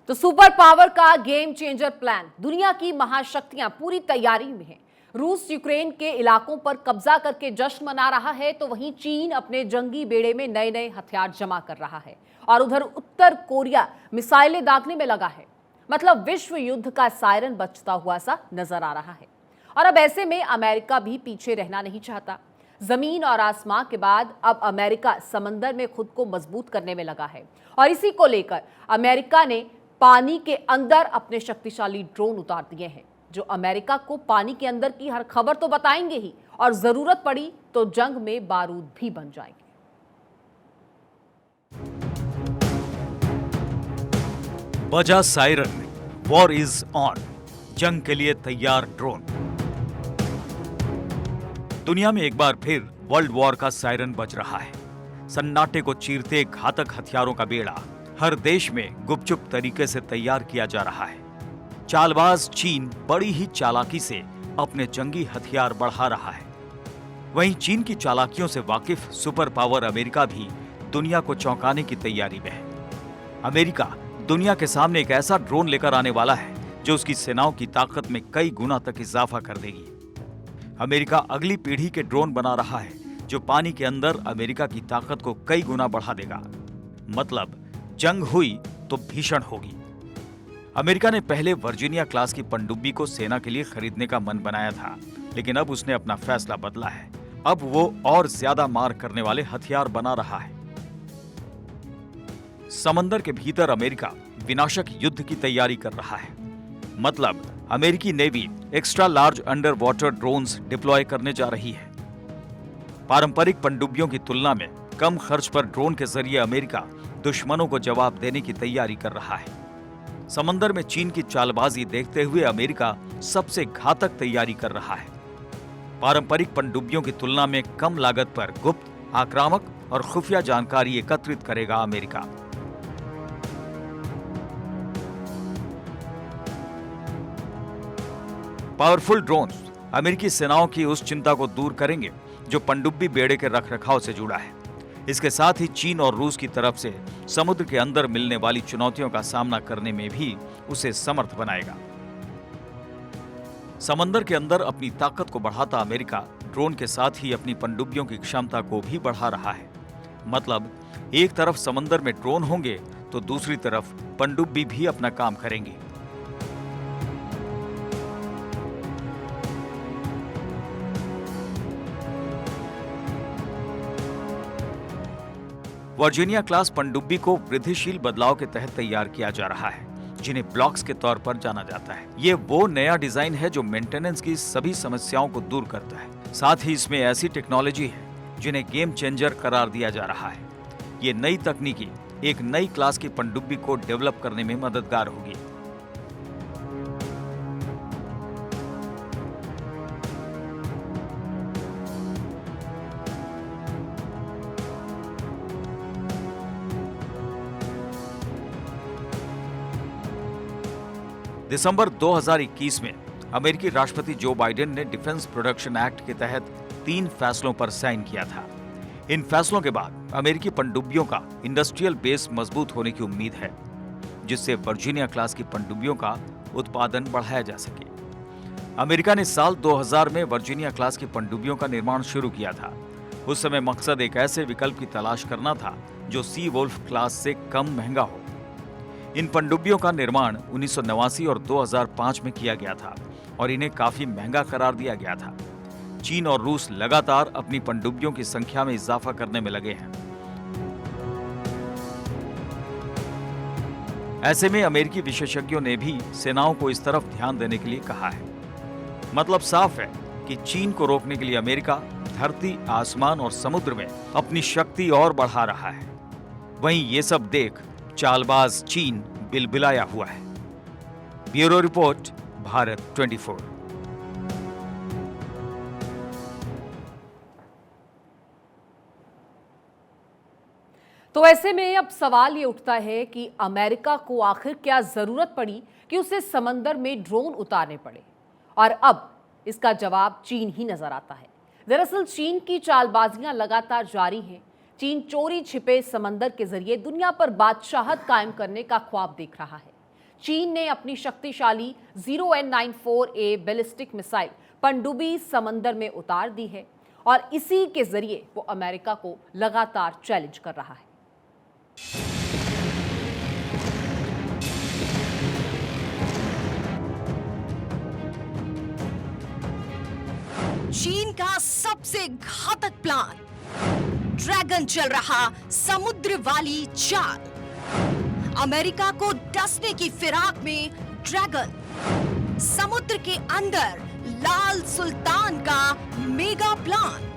तो super power का game changer plan. दुनिया की महाशक्तियां पूरी तैयारी में हैं। रूस यूक्रेन के इलाकों पर कब्जा करके जश्न मना रहा है, तो वहीं चीन अपने जंगी बेड़े में नए नए हथियार जमा कर रहा है और उधर उत्तर कोरिया मिसाइलें दागने में लगा है। मतलब विश्व युद्ध का सायरन बजता हुआ सा नजर आ रहा है। और अब ऐसे में अमेरिका भी पीछे रहना नहीं चाहता। जमीन और आसमां के बाद अब अमेरिका समंदर में खुद को मजबूत करने में लगा है और इसी को लेकर अमेरिका ने पानी के अंदर अपने शक्तिशाली ड्रोन उतार दिए हैं, जो अमेरिका को पानी के अंदर की हर खबर तो बताएंगे ही और जरूरत पड़ी तो जंग में बारूद भी बन जाएंगे। बजा सायरन, वॉर इज ऑन। जंग के लिए तैयार ड्रोन। दुनिया में एक बार फिर वर्ल्ड वॉर का सायरन बज रहा है। सन्नाटे को चीरते घातक हथियारों का बेड़ा हर देश में गुपचुप तरीके से तैयार किया जा रहा है। चालबाज चीन बड़ी ही चालाकी से अपने जंगी हथियार बढ़ा रहा है। वहीं चीन की चालाकियों से वाकिफ सुपर पावर अमेरिका भी दुनिया को चौंकाने की तैयारी में है। अमेरिका दुनिया के सामने एक ऐसा ड्रोन लेकर आने वाला है जो उसकी सेनाओं की ताकत में कई गुना तक इजाफा कर देगी। अमेरिका अगली पीढ़ी के ड्रोन बना रहा है जो पानी के अंदर अमेरिका की ताकत को कई गुना बढ़ा देगा। मतलब जंग हुई तो भीषण होगी। अमेरिका ने पहले वर्जीनिया क्लास की पनडुब्बी को सेना के लिए खरीदने का मन बनाया था, लेकिन अब उसने अपना फैसला बदला है। अब वो और ज्यादा मार करने वाले हथियार बना रहा है। समंदर के भीतर अमेरिका विनाशक युद्ध की तैयारी कर रहा है। मतलब अमेरिकी navy extra large under water drones deploy करने जा रही है। पारंपरिक पनडुब्बियों की तुलना में कम खर्च पर ड्रोन के जरिए अमेरिका दुश्मनों को जवाब देने की तैयारी कर रहा है। समंदर में चीन की चालबाजी देखते हुए अमेरिका सबसे घातक तैयारी कर रहा है। पारंपरिक पनडुब्बियों की तुलना में कम लागत पर गुप्त, आक्रामक और खुफिया जानकारी एकत्रित करेगा अमेरिका। पावरफुल ड्रोन्स अमेरिकी सेनाओं की उस चिंता को दूर करेंगे जो पनडुब्बी बेड़े के रखरखाव से जुड़ा है। इसके साथ ही चीन और रूस की तरफ से समुद्र के अंदर मिलने वाली चुनौतियों का सामना करने में भी उसे समर्थ बनाएगा। समंदर के अंदर अपनी ताकत को बढ़ाता अमेरिका ड्रोन के साथ ही अपनी पनडुब्बियों की क्षमता को भी बढ़ा रहा है। मतलब एक तरफ समंदर में ड्रोन होंगे तो दूसरी तरफ पनडुब्बी भी अपना काम करेंगी। वर्जीनिया क्लास पनडुब्बी को वृद्धिशील बदलाव के तहत तैयार किया जा रहा है, जिन्हें ब्लॉक्स के तौर पर जाना जाता है। ये वो नया डिजाइन है जो मेंटेनेंस की सभी समस्याओं को दूर करता है। साथ ही इसमें ऐसी टेक्नोलॉजी है जिन्हें गेम चेंजर करार दिया जा रहा है। ये नई तकनीकी एक नई क्लास की पनडुब्बी को डेवलप करने में मददगार होगी। दिसंबर 2021 में अमेरिकी राष्ट्रपति जो बाइडेन ने डिफेंस प्रोडक्शन एक्ट के तहत 3 फैसलों पर साइन किया था। इन फैसलों के बाद अमेरिकी पनडुब्बियों का इंडस्ट्रियल बेस मजबूत होने की उम्मीद है, जिससे वर्जीनिया क्लास की पनडुब्बियों का उत्पादन बढ़ाया जा सके। अमेरिका ने साल 2000 में वर्जीनिया क्लास की पनडुब्बियों का निर्माण शुरू किया था। उस समय मकसद एक ऐसे विकल्प की तलाश करना था जो सी वुल्फ क्लास से कम महंगा हो। इन पनडुब्बियों का निर्माण 1989 और 2005 में किया गया था और इन्हें काफी महंगा करार दिया गया था। चीन और रूस लगातार अपनी पनडुब्बियों की संख्या में इजाफा करने में लगे हैं। ऐसे में अमेरिकी विशेषज्ञों ने भी सेनाओं को इस तरफ ध्यान देने के लिए कहा है। मतलब साफ है कि चीन को रोकने के लिए अमेरिका धरती, आसमान और समुद्र में अपनी शक्ति और बढ़ा रहा है। वहीं ये सब देख चालबाज चीन बिलबिलाया हुआ है। Bureau report, Bharat 24। तो ऐसे में अब सवाल ये उठता है कि अमेरिका को आखिर क्या जरूरत पड़ी कि उसे समंदर में ड्रोन उतारने पड़े, और अब इसका जवाब चीन ही नजर आता है। दरअसल चीन की चालबाजियां लगातार जारी हैं। चीन चोरी छिपे समंदर के जरिए दुनिया पर बादशाहत कायम करने का ख्वाब देख रहा है। चीन ने अपनी शक्तिशाली 0N94A बैलिस्टिक मिसाइल पनडुब्बी समंदर में उतार दी है और इसी के जरिए वो अमेरिका को लगातार चैलेंज कर रहा है। चीन का सबसे घातक प्लान, ड्रैगन चल रहा समुद्र वाली चाल। अमेरिका को डसने की फिराक में ड्रैगन, समुद्र के अंदर लाल सुल्तान का मेगा प्लान।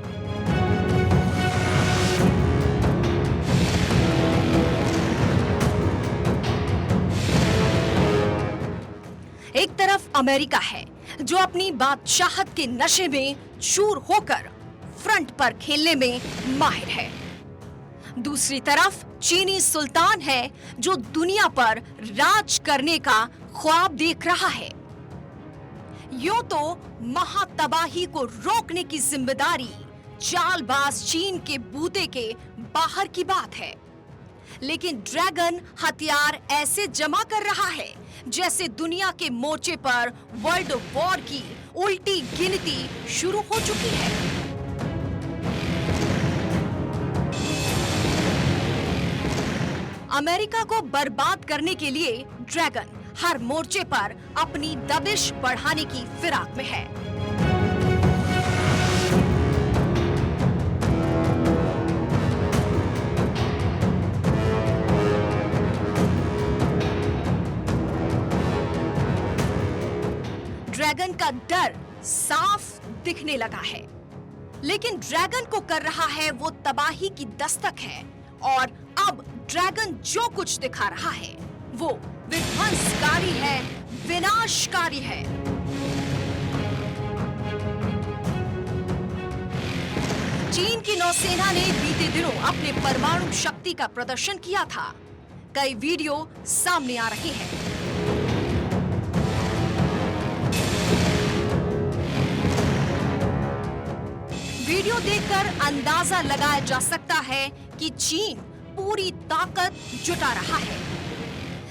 एक तरफ अमेरिका है जो अपनी बादशाहत के नशे में चूर होकर फ्रंट पर खेलने में माहिर है। दूसरी तरफ चीनी सुल्तान है जो दुनिया पर राज करने का ख्वाब देख रहा है। यूं तो महातबाही को रोकने की जिम्मेदारी चालबाज चीन के बूते के बाहर की बात है, लेकिन ड्रैगन हथियार ऐसे जमा कर रहा है जैसे दुनिया के मोर्चे पर वर्ल्ड वॉर की उल्टी गिनती शुरू हो चुकी है। अमेरिका को बर्बाद करने के लिए ड्रैगन हर मोर्चे पर अपनी दबिश बढ़ाने की फिराक में है। ड्रैगन का डर साफ दिखने लगा है, लेकिन ड्रैगन को कर रहा है वो तबाही की दस्तक है और अब ड्रैगन जो कुछ दिखा रहा है वो विध्वंसकारी है, विनाशकारी है। चीन की नौसेना ने बीते दिनों अपने परमाणु शक्ति का प्रदर्शन किया था। कई वीडियो सामने आ रहे हैं। वीडियो देखकर अंदाजा लगाया जा सकता है कि चीन पूरी ताकत जुटा रहा है।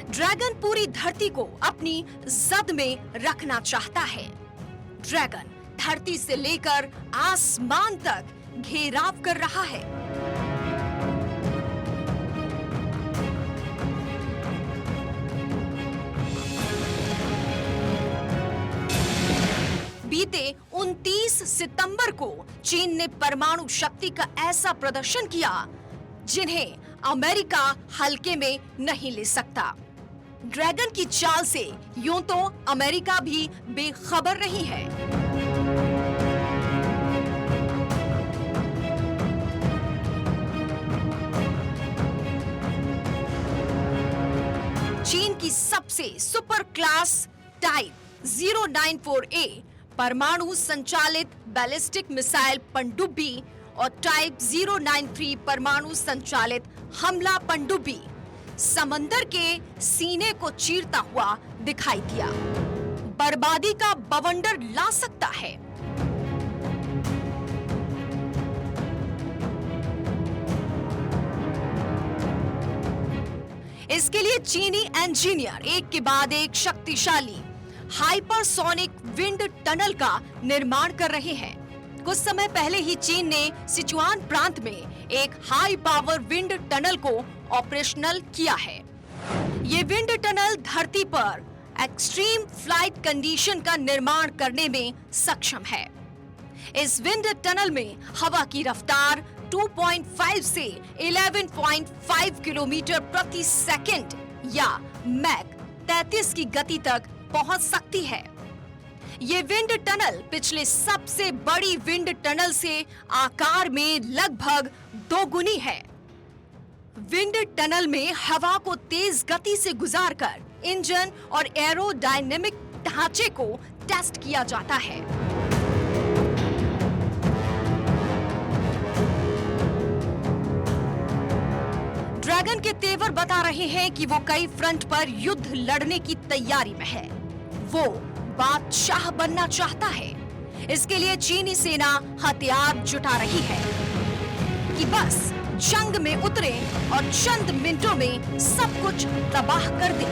ड्रैगन पूरी धरती को अपनी जद में रखना चाहता है। ड्रैगन धरती से लेकर आसमान तक घेराव कर रहा है। बीते 29 सितंबर को चीन ने परमाणु शक्ति का ऐसा प्रदर्शन किया जिन्हें अमेरिका हल्के में नहीं ले सकता। ड्रैगन की चाल से यूं तो अमेरिका भी बेखबर नहीं है। चीन की सबसे सुपर क्लास टाइप 094A परमाणु संचालित बैलिस्टिक मिसाइल पनडुब्बी और टाइप 093 परमाणु संचालित हमला पनडुब्बी समंदर के सीने को चीरता हुआ दिखाई दिया। बर्बादी का बवंडर ला सकता है। इसके लिए चीनी इंजीनियर एक के बाद एक शक्तिशाली हाइपरसोनिक विंड टनल का निर्माण कर रहे हैं। कुछ समय पहले ही चीन ने सिचुआन प्रांत में एक हाई पावर विंड टनल को ऑपरेशनल किया है। ये विंड टनल धरती पर एक्सट्रीम फ्लाइट कंडीशन का निर्माण करने में सक्षम है। इस विंड टनल में हवा की रफ्तार 2.5 से 11.5 किलोमीटर प्रति सेकंड या मैक 33 की गति तक पहुंच सकती है। ये विंड टनल पिछले सबसे बड़ी विंड टनल से आकार में लगभग 2 गुनी है। विंड टनल में हवा को तेज गति से गुजारकर इंजन और एरोडायनेमिक ढांचे को टेस्ट किया जाता है। ड्रैगन के तेवर बता रहे हैं कि वो कई फ्रंट पर युद्ध लड़ने की तैयारी में है। वो बादशाह बनना चाहता है। इसके लिए चीनी सेना हथियार जुटा रही है कि बस जंग में उतरे और चंद मिनटों में सब कुछ तबाह कर दे।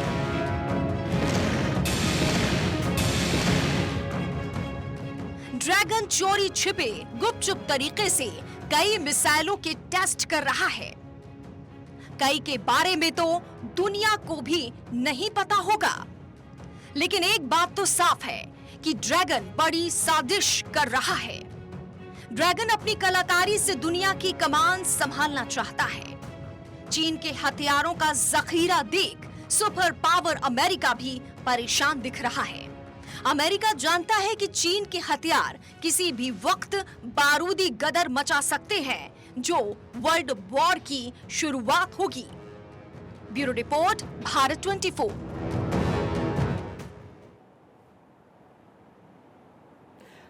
ड्रैगन चोरी छिपे गुपचुप तरीके से कई मिसाइलों के टेस्ट कर रहा है। कई के बारे में तो दुनिया को भी नहीं पता होगा, लेकिन एक बात तो साफ है कि ड्रैगन बड़ी साजिश कर रहा है। ड्रैगन अपनी कलाकारी से दुनिया की कमान संभालना चाहता है। चीन के हथियारों का जखीरा देख सुपर पावर अमेरिका भी परेशान दिख रहा है। अमेरिका जानता है कि चीन के हथियार किसी भी वक्त बारूदी गदर मचा सकते हैं, जो वर्ल्ड वॉर की शुरुआत होगी। Bureau report, Bharat 24।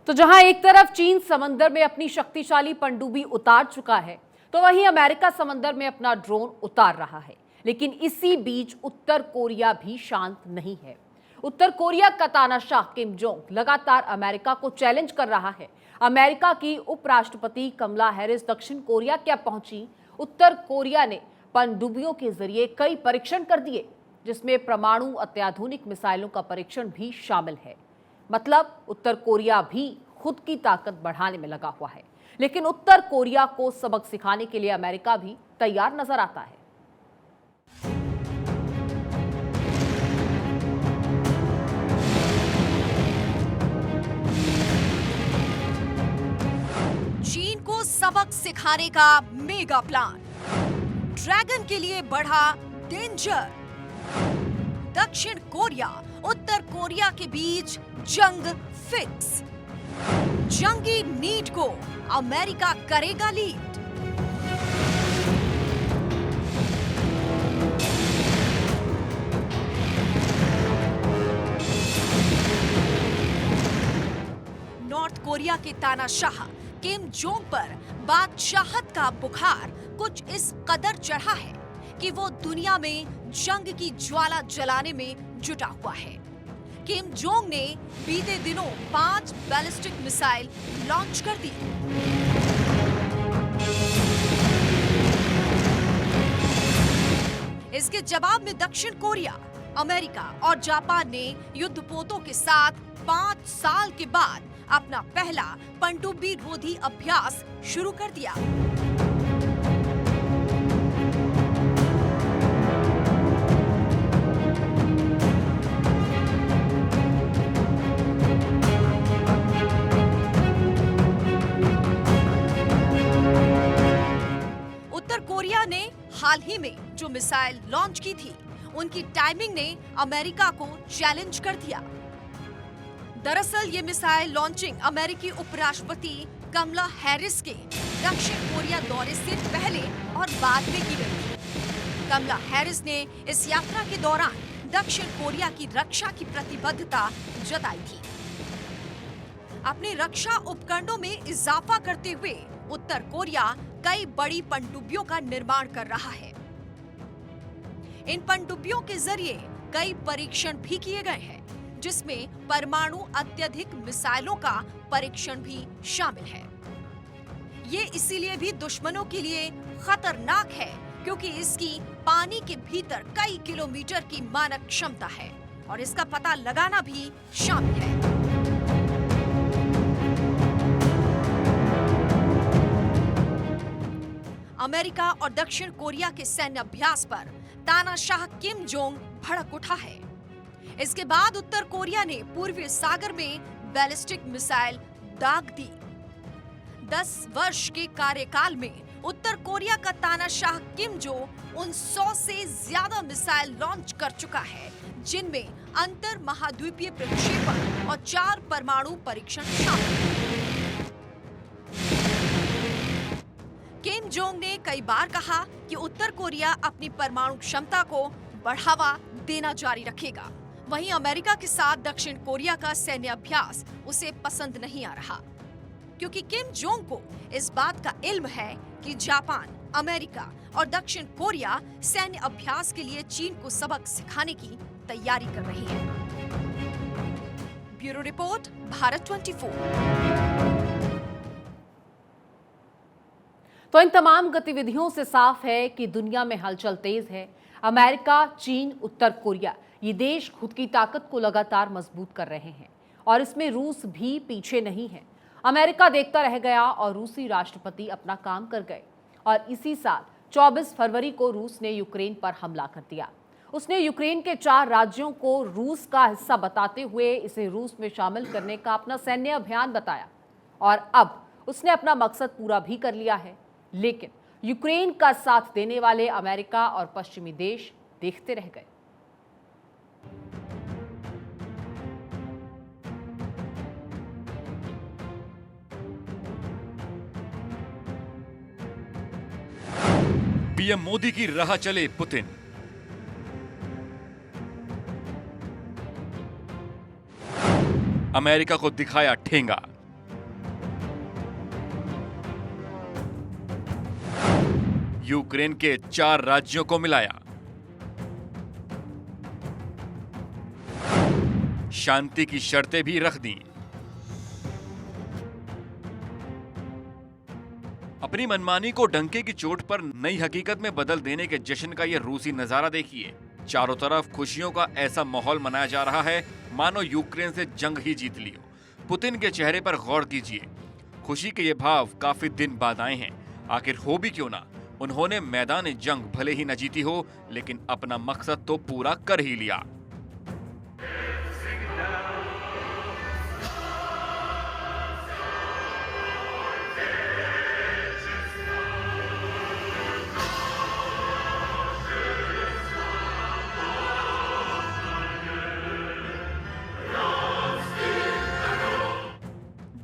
तो जहां एक तरफ चीन समंदर में अपनी शक्तिशाली पनडुब्बी उतार चुका है, तो वहीं अमेरिका समंदर में अपना ड्रोन उतार रहा है। लेकिन इसी बीच उत्तर कोरिया भी शांत नहीं है। उत्तर कोरिया का तानाशाह किम जोंग लगातार अमेरिका को चैलेंज कर रहा है। अमेरिका की उपराष्ट्रपति कमला हैरिस दक्षिण कोरिया क्या पहुंची? उत्तर कोरिया ने पनडुब्बियों के जरिए कई परीक्षण कर दिए, जिसमें परमाणु अत्याधुनिक मिसाइलों का परीक्षण भी शामिल है। मतलब उत्तर कोरिया भी खुद की ताकत बढ़ाने में लगा हुआ है। लेकिन उत्तर कोरिया को सबक सिखाने के लिए अमेरिका भी तैयार नजर आता है। चीन को सबक सिखाने का मेगा प्लान। ड्रैगन के लिए बढ़ा डेंजर। दक्षिण कोरिया उत्तर कोरिया के बीच जंग फिक्स। जंगी नीड को अमेरिका करेगा लीड। नॉर्थ कोरिया के तानाशाह किम जोंग पर बादशाहत का बुखार कुछ इस कदर चढ़ा है कि वो दुनिया में जंग की ज्वाला जलाने में जुटा हुआ है। किम जोंग ने बीते दिनों 5 बैलिस्टिक मिसाइल लॉन्च कर दी। इसके जवाब में दक्षिण कोरिया, अमेरिका और जापान ने युद्धपोतों के साथ 5 साल के बाद अपना पहला पनडुब्बी रोधी अभ्यास शुरू कर दिया। उत्तर कोरिया ने हाल ही में जो मिसाइल लॉन्च की थी, उनकी टाइमिंग ने अमेरिका को चैलेंज कर दिया। दरअसल ये मिसाइल लॉन्चिंग अमेरिकी उपराष्ट्रपति कमला हैरिस के दक्षिण कोरिया दौरे से पहले और बाद में की गई थी। कमला हैरिस ने इस यात्रा के दौरान दक्षिण कोरिया की रक्षा की प्रतिबद्धता जताई थी। अपने रक्षा उपकरणों में इजाफा करते हुए उत्तर कोरिया कई बड़ी पनडुब्बियों का निर्माण कर रहा है। इन पनडुब्बियों के जरिए कई परीक्षण भी किए गए हैं, जिसमें परमाणु अत्यधिक मिसाइलों का परीक्षण भी शामिल है। ये इसीलिए भी दुश्मनों के लिए खतरनाक है क्योंकि इसकी पानी के भीतर कई किलोमीटर की मानक क्षमता है और इसका पता लगाना भी शामिल है। अमेरिका और दक्षिण कोरिया के सैन्य अभ्यास पर तानाशाह किम जोंग भड़क उठा है। इसके बाद उत्तर कोरिया ने पूर्वी सागर में बैलिस्टिक मिसाइल दाग दी। 10 वर्ष के कार्यकाल में उत्तर कोरिया का तानाशाह किम जो उन 100 से ज्यादा मिसाइल लॉन्च कर चुका है, जिनमें अंतर महाद्वीपीय प्रक्षेपण और 4 परमाणु परीक्षण शामिल हैं। किम जोंग ने कई बार कहा कि उत्तर कोरिया अपनी परमाणु क्षमता को बढ़ावा देना जारी रखेगा। वहीं अमेरिका के साथ दक्षिण कोरिया का सैन्य अभ्यास उसे पसंद नहीं आ रहा, क्योंकि किम जोंग को इस बात का इल्म है कि जापान, अमेरिका और दक्षिण कोरिया सैन्य अभ्यास के लिए चीन को सबक सिखाने की तैयारी कर रही है। Bureau report, Bharat 24। तो इन तमाम गतिविधियों से साफ है कि दुनिया में हलचल तेज है। अमेरिका, चीन, उत्तर कोरिया, ये देश खुद की ताकत को लगातार मजबूत कर रहे हैं और इसमें रूस भी पीछे नहीं है। अमेरिका देखता रह गया और रूसी राष्ट्रपति अपना काम कर गए। और इसी साल 24 फरवरी को रूस ने यूक्रेन पर हमला कर दिया। उसने यूक्रेन के 4 राज्यों को रूस का हिस्सा बताते हुए इसे रूस में शामिल करने का अपना सैन्य अभियान बताया। और अब उसने अपना मकसद पूरा भी कर लिया है। लेकिन यूक्रेन का साथ देने वाले अमेरिका और पश्चिमी देश देखते रह गए। पीएम मोदी की राह चले पुतिन। अमेरिका को दिखाया ठेंगा। यूक्रेन के 4 राज्यों को मिलाया। शांति की शर्तें भी रख दी। अपनी मनमानी को डंके की चोट पर नई हकीकत में बदल देने के जश्न का यह रूसी नजारा देखिए। चारों तरफ खुशियों का ऐसा माहौल मनाया जा रहा है मानो यूक्रेन से जंग ही जीत ली हो। पुतिन के चेहरे पर गौर कीजिए। खुशी के ये भाव काफी दिन बाद आए हैं। आखिर हो भी क्यों ना, उन्होंने मैदान जंग भले ही न जीती हो, लेकिन अपना मकसद तो पूरा कर ही लिया।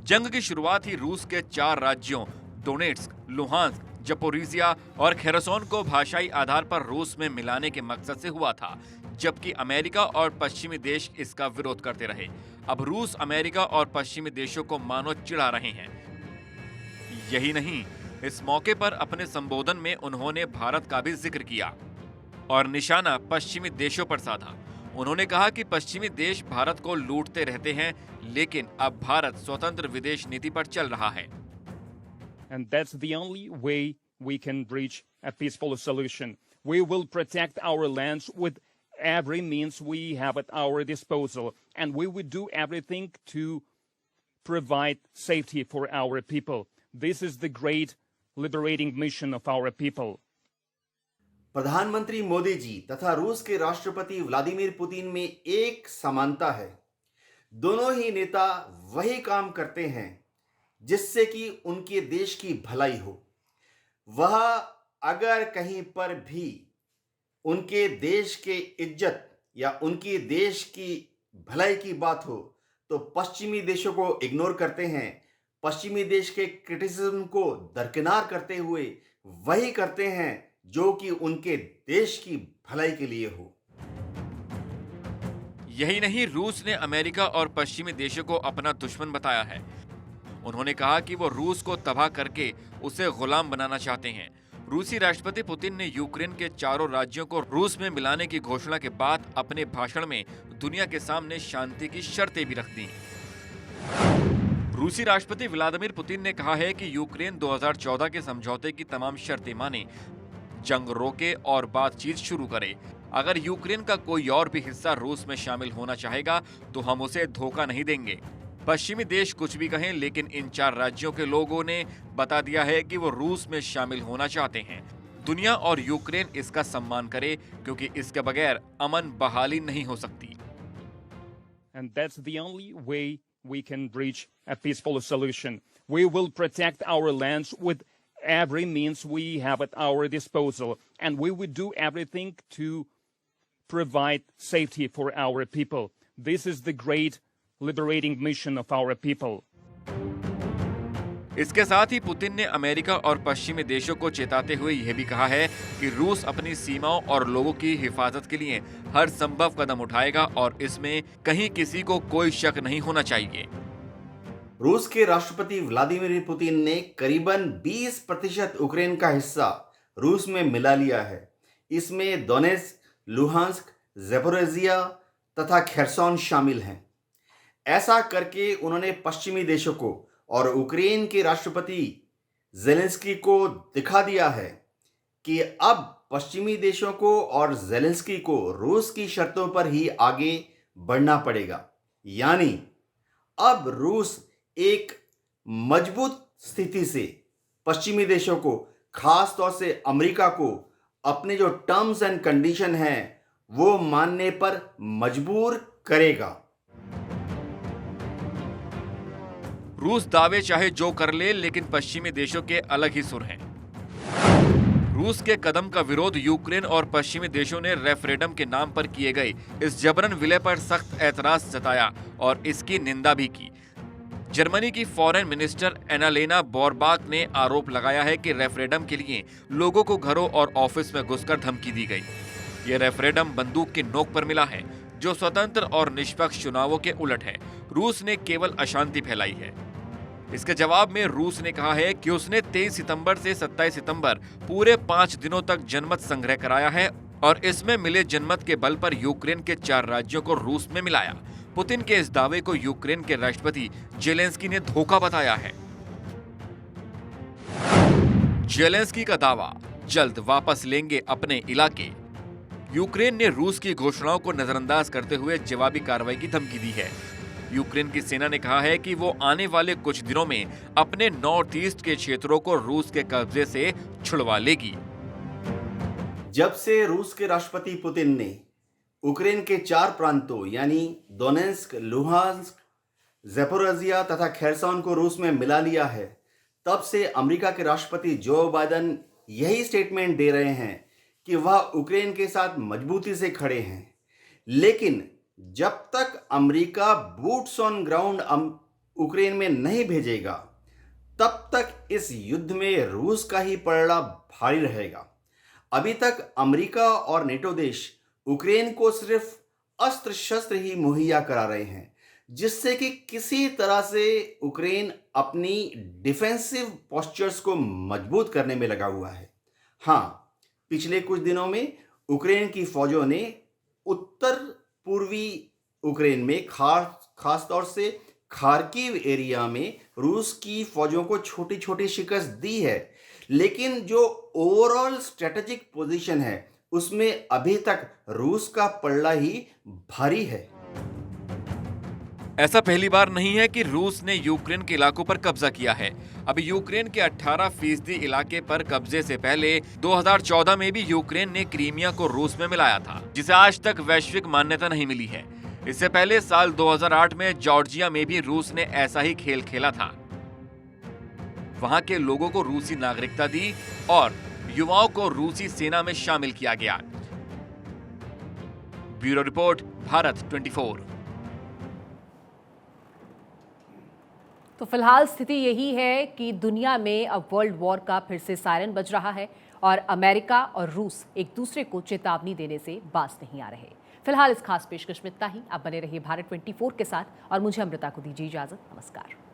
जंग की शुरुआत ही रूस के 4 राज्यों डोनेट्स्क, लुहांस्क, जपोरिजिया और खेरसोन को भाषाई आधार पर रूस में मिलाने के मकसद से हुआ था, जबकि अमेरिका और पश्चिमी देश इसका विरोध करते रहे। अब रूस अमेरिका और पश्चिमी देशों को मानो चिढ़ा रहे हैं। यही नहीं, इस मौके पर अपने संबोधन में उन्होंने भारत का भी जिक्र किया और निशाना पश्चिमी देशों पर साधा। उन्होंने कहा कि पश्चिमी देश भारत को लूटते रहते हैं, लेकिन अब भारत स्वतंत्र विदेश नीति पर चल रहा है। And that's the only way we can reach a peaceful solution. We will protect our lands with every means we have at our disposal, and we will do everything to provide safety for our people. This is the great liberating mission of our people. प्रधानमंत्री मोदी जी तथा रूस के राष्ट्रपति Vladimir Putin में एक समानता है। दोनों ही नेता वही काम करते हैं जिससे कि उनके देश की भलाई हो। वह अगर कहीं पर भी उनके देश के इज्जत या उनकी देश की भलाई की बात हो तो पश्चिमी देशों को इग्नोर करते हैं। पश्चिमी देश के क्रिटिसिज्म को दरकिनार करते हुए वही करते हैं जो कि उनके देश की भलाई के लिए हो। यही नहीं, रूस ने अमेरिका और पश्चिमी देशों को अपना दुश्मन बताया है। उन्होंने कहा कि वो रूस को तबाह करके उसे गुलाम बनाना चाहते हैं। रूसी राष्ट्रपति पुतिन ने यूक्रेन के 4 राज्यों को रूस में मिलाने की घोषणा के बाद अपने भाषण में दुनिया के सामने शांति की शर्तें भी रख दी। रूसी राष्ट्रपति व्लादिमीर पुतिन ने कहा है कि यूक्रेन 2014 के समझौते की तमाम शर्तें माने, जंग रोके और बातचीत शुरू करे। अगर यूक्रेन का कोई और भी हिस्सा रूस में शामिल होना चाहेगा तो हम उसे धोखा नहीं देंगे। पश्चिमी देश कुछ भी कहें, लेकिन इन 4 राज्यों के लोगों ने बता दिया है कि वो रूस में शामिल होना चाहते हैं। दुनिया और यूक्रेन इसका सम्मान करे, क्योंकि इसके बगैर अमन बहाली नहीं हो सकती। And that's the only way we can reach a peaceful solution. We will protect our lands with every means we have at our disposal, and we will do everything to provide safety for our people. This is the great liberating mission of our people. इसके साथ ही Putin ने America और पश्चिमी देशों को चेताते हुए यह भी कहा है कि रूस अपनी सीमाओं और लोगों की हिफाजत के लिए हर संभव कदम उठाएगा और इसमें कहीं किसी को कोई शक नहीं होना चाहिए। रूस के राष्ट्रपति व्लादिमीर पुतिन ने करीबन 20% यूक्रेन का हिस्सा रूस में मिला लिया है। इसमें दोनेत्स्क, लुहांस्क, ज़पोरिजिया तथा खेरसोन शामिल हैं। ऐसा करके उन्होंने पश्चिमी देशों को और यूक्रेन के राष्ट्रपति ज़ेलेंस्की को दिखा दिया है कि अब पश्चिमी देशों को और ज़ेलेंस्की को रूस की शर्तों पर ही आगे बढ़ना पड़ेगा। यानी अब रूस एक मजबूत स्थिति से पश्चिमी देशों को, खास तौर से अमेरिका को, अपने जो टर्म्स एंड कंडीशन हैं वो मानने पर मजबूर करेगा। रूस दावे चाहे जो कर ले, लेकिन पश्चिमी देशों के अलग ही सुर हैं। रूस के कदम का विरोध यूक्रेन और पश्चिमी देशों ने रेफरेंडम के नाम पर किए गए इस जबरन विलय पर सख्त ऐतराज जताया और इसकी निंदा भी की। जर्मनी की फॉरेन मिनिस्टर एनालेना बॉरबाक ने आरोप लगाया है कि रेफरेंडम के लिए लोगों को घरों और ऑफिस में घुसकर धमकी दी गई। ये रेफरेंडम बंदूक की नोक पर मिला है, जो स्वतंत्र और निष्पक्ष चुनावों के उलट है। रूस ने केवल अशांति फैलाई है। इसके जवाब में रूस ने कहा है कि उसने 23 सितंबर से 27 सितंबर पूरे 5 दिनों तक जनमत संग्रह कराया है और इसमें मिले जनमत के बल पर यूक्रेन के 4 राज्यों को रूस में मिलाया। पुतिन के इस दावे को यूक्रेन के राष्ट्रपति जेलेंस्की ने धोखा बताया है। जेलेंस्की का दावा, जल्द वापस लेंगे अपने इलाके। यूक्रेन ने रूस की घोषणाओं को नजरअंदाज करते हुए जवाबी कार्रवाई की धमकी दी है। यूक्रेन की सेना ने कहा है कि वो आने वाले कुछ दिनों में अपने नॉर्थ ईस्ट के क्षेत्रों को रूस के कब्जे से छुड़वा लेगी। जब से रूस के राष्ट्रपति पुतिन ने यूक्रेन के 4 प्रांतों यानी दोनेत्स्क, लुहांस्क, ज़ैपोरिज़िया तथा खेरसोन को रूस में मिला लिया है, तब से अमेरिका के राष्ट्रपति जो बाइडेन यही स्टेटमेंट दे रहे हैं कि वह यूक्रेन के साथ मजबूती से खड़े हैं। लेकिन जब तक America boots on ground Ukraine में नहीं भेजेगा, तब तक इस युद्ध में रूस का ही पलड़ा भारी रहेगा। अभी तक अमेरिका और नेटो देश यूक्रेन को सिर्फ अस्त्र शस्त्र ही मुहैया करा रहे हैं, जिससे कि किसी तरह से यूक्रेन अपनी डिफेंसिव पोस्चर्स को मजबूत करने में लगा हुआ है। हाँ, पिछले कुछ दिनों में यूक्रेन की फौजों ने उत्तर पूर्वी यूक्रेन में खास तौर से खार्किव एरिया में रूस की फौजों को छोटी छोटी शिकस्त दी है, लेकिन जो ओवरऑल स्ट्रेटेजिक पोजीशन है उसमें अभी तक रूस का पलड़ा ही भारी है। ऐसा पहली बार नहीं है कि रूस ने यूक्रेन के इलाकों पर कब्जा किया है। अभी यूक्रेन के 18% इलाके पर कब्जे से पहले 2014 में भी यूक्रेन ने क्रीमिया को रूस में मिलाया था, जिसे आज तक वैश्विक मान्यता नहीं मिली है। इससे पहले साल 2008 में जॉर्जिया में भी रूस ने ऐसा ही खेल खेला था। वहां के लोगों को रूसी नागरिकता दी और युवाओं को रूसी सेना में शामिल किया गया। Bureau report, Bharat 24। तो फिलहाल स्थिति यही है कि दुनिया में अब वर्ल्ड वॉर का फिर से सायरन बज रहा है और अमेरिका और रूस एक दूसरे को चेतावनी देने से बाज नहीं आ रहे। फिलहाल इस खास पेशकश में इतना ही। आप बने रहिए भारत 24 के साथ और मुझे अमृता को दीजिए इजाजत। नमस्कार।